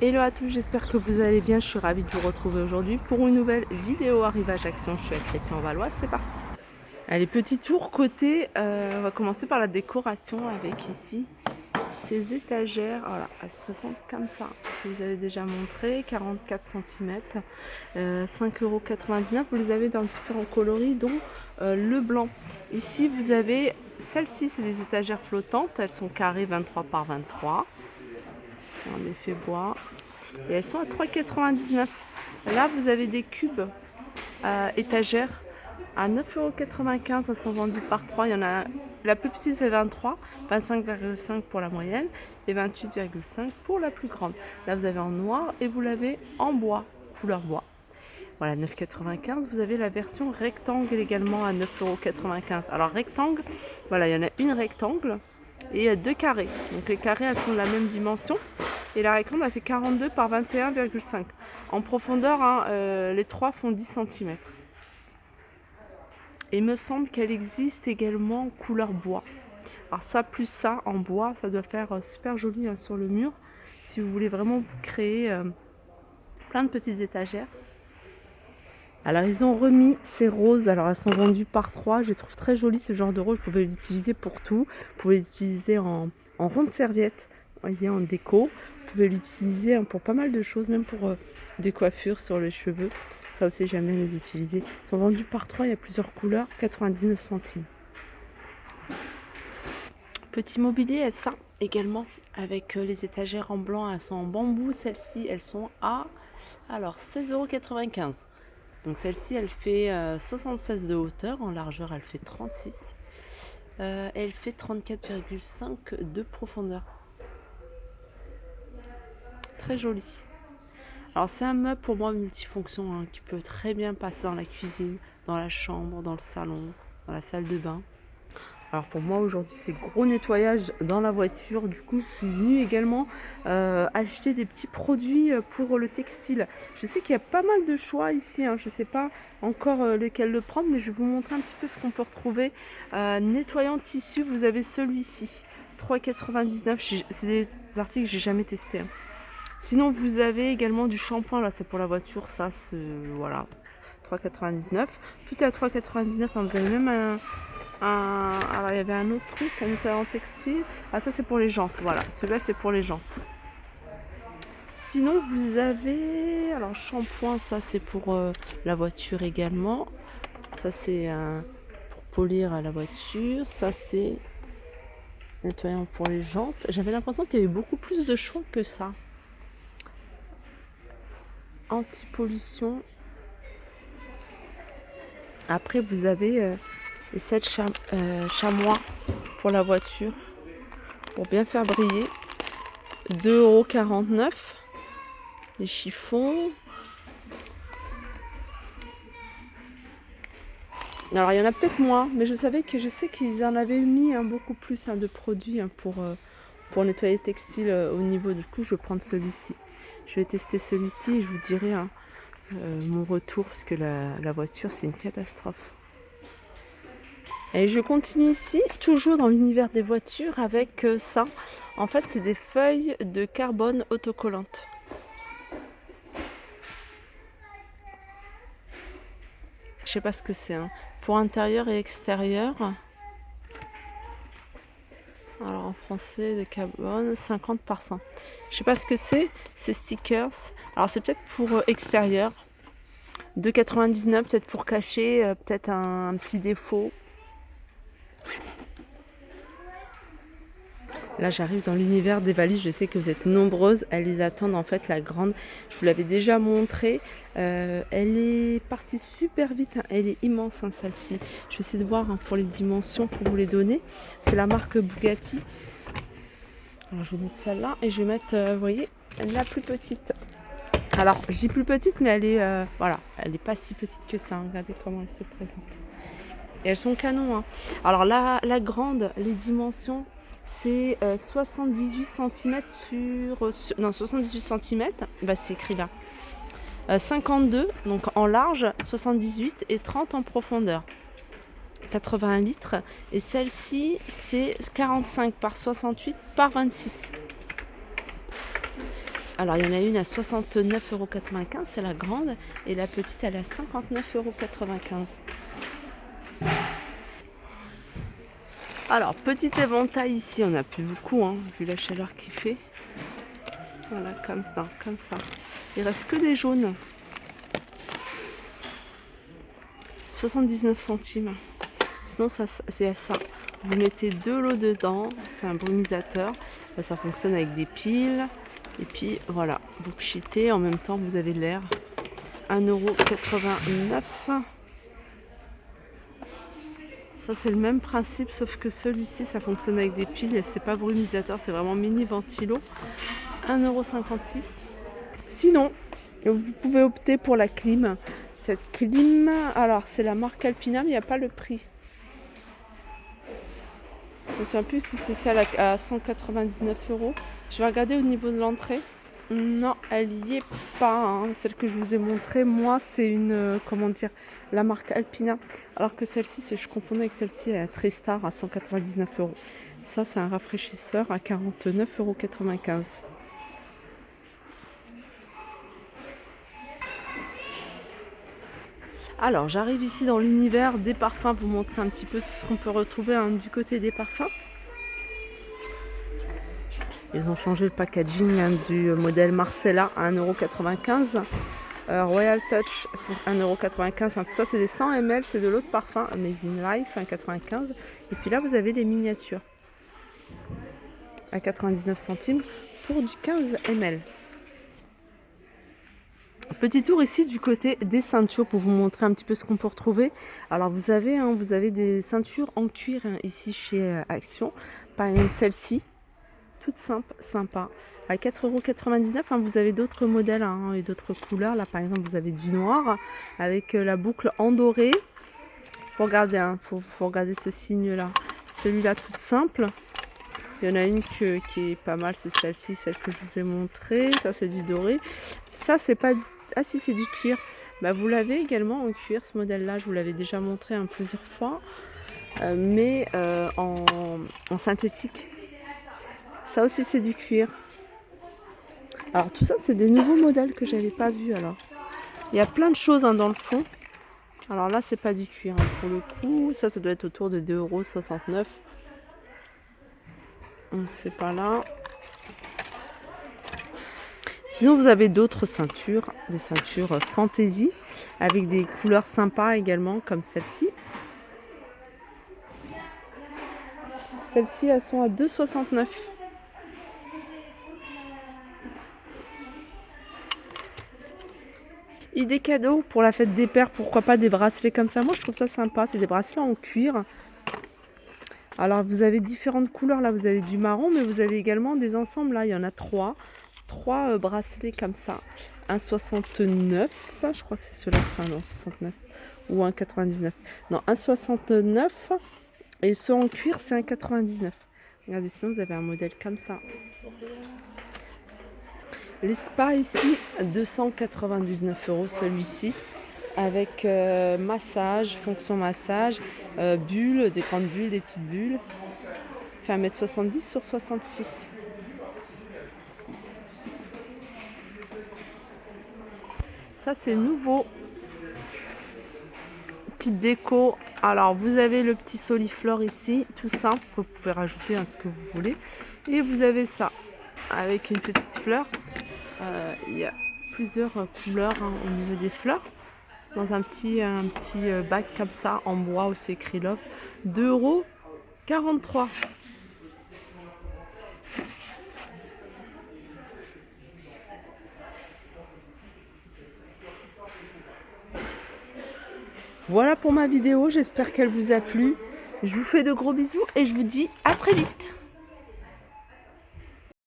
Hello à tous, j'espère que vous allez bien. Je suis ravie de vous retrouver aujourd'hui pour une nouvelle vidéo arrivage action. Je suis à Crépy-en-Valois, c'est parti. Allez, petit tour côté, on va commencer par la décoration avec ici ces étagères. Voilà, elles se présentent comme ça. Je vous avais déjà montré, 44 cm, 5,99 €. Vous les avez dans différents coloris, dont le blanc. Ici, vous avez celles-ci, c'est des étagères flottantes. Elles sont carrées 23 par 23. En effet bois. Et elles sont à 3,99 €. Là, vous avez des cubes étagères à 9,95 €. Elles sont vendues par 3. Il y en a, la plus petite fait 23, 25,5 pour la moyenne et 28,5 pour la plus grande. Là, vous avez en noir et vous l'avez en bois, couleur bois. Voilà, 9,95 €. Vous avez la version rectangle également à 9,95 €. Alors, rectangle, voilà, il y en a une rectangle et deux carrés. Donc, les carrés, elles font la même dimension. Et la rectangle, elle fait 42 par 21,5. En profondeur, hein, les trois font 10 cm. Et il me semble qu'elle existe également couleur bois. Alors ça, plus ça, en bois, ça doit faire super joli hein, sur le mur. Si vous voulez vraiment vous créer plein de petites étagères. Alors ils ont remis ces roses, alors elles sont vendues par 3. Je les trouve très jolies ce genre de roses. Vous pouvez les utiliser pour tout. Vous pouvez les utiliser en rond de serviette, voyez, en déco. Vous pouvez l'utiliser pour pas mal de choses, même pour des coiffures sur les cheveux. Ça aussi j'aime bien les utiliser. Ils sont vendus par 3, il y a plusieurs couleurs, 99 centimes. Petit mobilier, ça également, avec les étagères en blanc, elles sont en bambou. Celles-ci, elles sont à alors 16,95 €. Donc celle-ci, elle fait 76 de hauteur, en largeur elle fait 36. Elle fait 34,5 de profondeur. Très joli. Alors c'est un meuble pour moi multifonction hein, qui peut très bien passer dans la cuisine, dans la chambre, dans le salon, dans la salle de bain. Alors pour moi aujourd'hui c'est gros nettoyage dans la voiture, du coup je suis venue également acheter des petits produits pour le textile. Je sais qu'il y a pas mal de choix ici, hein. Je ne sais pas encore lequel le prendre, mais je vais vous montrer un petit peu ce qu'on peut retrouver. Nettoyant tissu, vous avez celui-ci, 3,99 €. C'est des articles que j'ai jamais testés. Hein. Sinon vous avez également du shampoing, là c'est pour la voiture, ça c'est voilà, 3,99 €. Tout est à 3,99 €, hein. Vous avez même alors il y avait un autre truc, un nettoyant textile. Ah ça c'est pour les jantes, voilà. Celui-là c'est pour les jantes. Sinon vous avez, alors shampoing, ça c'est pour la voiture également. Ça c'est pour polir la voiture. Ça c'est nettoyant pour les jantes. J'avais l'impression qu'il y avait beaucoup plus de choix que ça. Anti-pollution. Après vous avez les 7 chamois pour la voiture, pour bien faire briller. 2,49 €. Les chiffons. Alors il y en a peut-être moins, mais je sais qu'ils en avaient mis beaucoup plus de produits pour nettoyer le textile au niveau. Du coup, je vais prendre celui-ci. Je vais tester celui-ci et je vous dirai mon retour parce que la voiture c'est une catastrophe. Et je continue ici, toujours dans l'univers des voitures, avec ça. En fait, c'est des feuilles de carbone autocollantes. Je sais pas ce que c'est. Hein. Pour intérieur et extérieur. Alors en français, de carbone, 50 par 100. Je sais pas ce que c'est. Ces stickers. Alors c'est peut-être pour extérieur. 2,99 €, peut-être pour cacher peut-être un petit défaut. Là, j'arrive dans l'univers des valises. Je sais que vous êtes nombreuses. Elles les attendent. En fait, la grande, je vous l'avais déjà montrée. Elle est partie super vite. Hein. Elle est immense, hein, celle-ci. Je vais essayer de voir pour les dimensions pour vous les donner. C'est la marque Bugatti. Alors, je vais mettre celle-là et je vais mettre, vous voyez, la plus petite. Alors, je dis plus petite, mais elle est, voilà, elle n'est pas si petite que ça. Hein. Regardez comment elle se présente. Et elles sont canons. Hein. Alors, la grande, les dimensions. C'est 78 cm non, 78 cm, bah, c'est écrit là. 52, donc en large, 78 et 30 en profondeur. 81 litres. Et celle-ci, c'est 45 par 68 par 26. Alors, il y en a une à 69,95 €, c'est la grande. Et la petite, elle est à 59,95 €. Alors, petit éventail ici, on n'a plus beaucoup, hein, vu la chaleur qu'il fait. Voilà, comme ça, comme ça. Il reste que des jaunes. 79 centimes. Sinon, ça, c'est ça. Vous mettez de l'eau dedans, c'est un brumisateur. Ça fonctionne avec des piles. Et puis, voilà, vous pchitez, en même temps, vous avez l'air. 1,89 €. Ça, c'est le même principe, sauf que celui-ci, ça fonctionne avec des piles. C'est pas brumisateur, c'est vraiment mini ventilo. 1,56 €. Sinon, vous pouvez opter pour la clim. Cette clim, alors c'est la marque Alpina, mais il n'y a pas le prix. Je ne sais plus si c'est celle à 199 €. Je vais regarder au niveau de l'entrée. Non, elle n'y est pas, hein. Celle que je vous ai montrée, moi, c'est une, comment dire, la marque Alpina. Alors que celle-ci, je confondais avec celle-ci à Tristar à 199 €. Ça, c'est un rafraîchisseur à 49,95 €. Alors, j'arrive ici dans l'univers des parfums, vous montrer un petit peu tout ce qu'on peut retrouver, hein, du côté des parfums. Ils ont changé le packaging, hein, du modèle Marcella à 1,95 €. Royal Touch, 1,95 €. Ça, c'est des 100 ml, c'est de l'eau de parfum Amazing Life, 1,95 €. Et puis là, vous avez les miniatures à 99 centimes pour du 15 ml. Petit tour ici du côté des ceintures pour vous montrer un petit peu ce qu'on peut retrouver. Alors vous avez des ceintures en cuir, hein, ici chez Action. Par exemple celle-ci, toute simple, sympa, à 4,99 €. Hein, vous avez d'autres modèles, hein, et d'autres couleurs. Là par exemple vous avez du noir avec la boucle en doré. Faut regarder, hein, faut regarder ce signe-là. Celui-là toute simple. Il y en a une qui est pas mal, c'est celle-ci, celle que je vous ai montrée. Ça c'est du doré. Ça c'est pas... Ah si, c'est du cuir. Bah, vous l'avez également en cuir, ce modèle-là. Je vous l'avais déjà montré, hein, plusieurs fois. Mais en synthétique. Ça aussi, c'est du cuir. Alors tout ça, c'est des nouveaux modèles que j'avais pas vus. Alors, il y a plein de choses, hein, dans le fond. Alors là, c'est pas du cuir, hein, pour le coup. Ça doit être autour de 2,69 €. Donc c'est pas là. Sinon, vous avez d'autres ceintures, des ceintures fantaisie, avec des couleurs sympas également, comme celle-ci. Celles-ci, elles sont à 2,69 €. Idée cadeau pour la fête des pères, pourquoi pas des bracelets comme ça. Moi, je trouve ça sympa, c'est des bracelets en cuir. Alors, vous avez différentes couleurs, là, vous avez du marron, mais vous avez également des ensembles, là, il y en a trois bracelets comme ça. 1,69 €, je crois que c'est ceux-là, c'est un 1,69 ou 1,99. Non, 1,69 €. Et ceux en cuir, c'est 1,99 €. Regardez, sinon vous avez un modèle comme ça. Les spas ici, 299 € celui-ci. Avec massage, fonction massage, bulles, des grandes bulles, des petites bulles. Fait 1,70 m sur 66. Ça c'est nouveau. Petite déco. Alors vous avez le petit soliflore ici, tout simple. Vous pouvez rajouter, hein, ce que vous voulez. Et vous avez ça avec une petite fleur. Il y a plusieurs couleurs, hein, au niveau des fleurs. Dans un petit bac comme ça en bois aussi écrit Love. 2,43 €. Voilà pour ma vidéo, j'espère qu'elle vous a plu. Je vous fais de gros bisous et je vous dis à très vite.